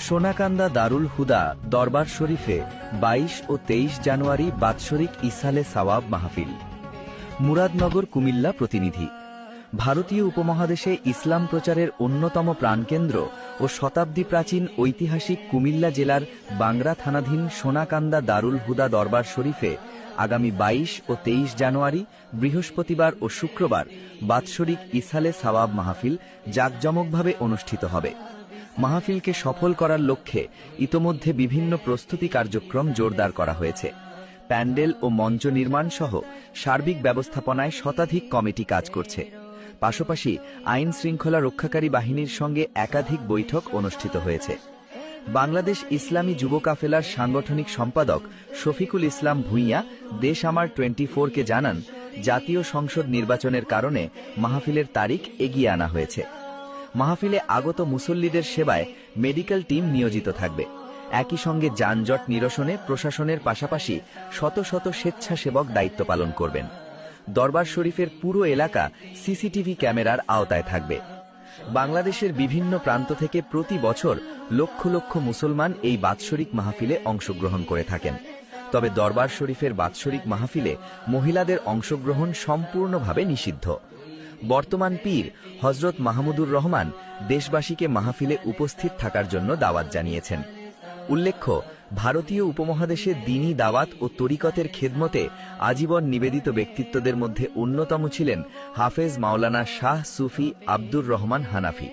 সোনাকান্দা দারুল হুদা দরবার শরীফে ২২ ও ২৩ জানুয়ারি বাৎসরিক ইসালে সাওয়াব মাহফিল। মুরাদনগর, কুমিল্লা প্রতিনিধি। ভারতীয় উপমহাদেশে ইসলাম প্রচারের অন্যতম প্রাণকেন্দ্র ও শতাব্দী প্রাচীন ঐতিহাসিক কুমিল্লা জেলার বাংরা থানাধীন সোনাকান্দা দারুল হুদা দরবার শরীফে আগামী ২২ ও ২৩ জানুয়ারি বৃহস্পতিবার ও শুক্রবার বাৎসরিক ইসালে সাওয়াব মাহফিল জাঁকজমকভাবে অনুষ্ঠিত হবে। মাহফিলকে সফল করার লক্ষ্যে ইতোমধ্যে বিভিন্ন প্রস্তুতি কার্যক্রম জোরদার করা হয়েছে। প্যান্ডেল ও মঞ্চ নির্মাণ সহ সার্বিক ব্যবস্থাপনায় শতাধিক কমিটি কাজ করছে। পাশাপাশি আইন শৃঙ্খলা রক্ষাকারী বাহিনীর সঙ্গে একাধিক বৈঠক অনুষ্ঠিত হয়েছে। বাংলাদেশ ইসলামী যুব কাফেলার সাংগঠনিক সম্পাদক শফিকুল ইসলাম ভূঁইয়া দেশ আমার 24-কে জানান, জাতীয় সংসদ নির্বাচনের কারণে মাহফিলের তারিখ এগিয়ে আনা হয়েছে। মাহফিলে আগত মুসল্লিদের সেবায় মেডিকেল টিম নিয়োজিত থাকবে। একই সঙ্গে যানজট নিরসনে প্রশাসনের পাশাপাশি শত শত স্বেচ্ছাসেবক দায়িত্ব পালন করবেন। দরবার শরীফের পুরো এলাকা সিসিটিভি ক্যামেরার আওতায় থাকবে। বাংলাদেশের বিভিন্ন প্রান্ত থেকে প্রতি বছর লক্ষ লক্ষ মুসলমান এই বাৎসরিক মাহফিলে অংশগ্রহণ করে থাকেন। তবে দরবার শরীফের বাৎসরিক মাহফিলে মহিলাদের অংশগ্রহণ সম্পূর্ণভাবে নিষিদ্ধ। বর্তমান পীর হজরত মাহমুদুর রহমান দেশবাসীকে মাহফিলে উপস্থিত থাকার জন্য দাওয়াত জানিয়েছেন। উল্লেখ্য, ভারতীয় উপমহাদেশে দ্বীনি দাওয়াত ও তরিকতের খেদমতে আজীবন নিবেদিত ব্যক্তিত্বদের মধ্যে অন্যতম ছিলেন হাফেজ মাওলানা শাহ সুফি আব্দুর রহমান হানাফি।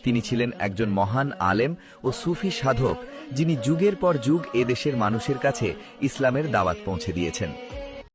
তিনি ছিলেন একজন মহান আলেম ও সুফি সাধক, যিনি যুগের পর যুগ এদেশের মানুষের কাছে ইসলামের দাওয়াত পৌঁছে দিয়েছেন।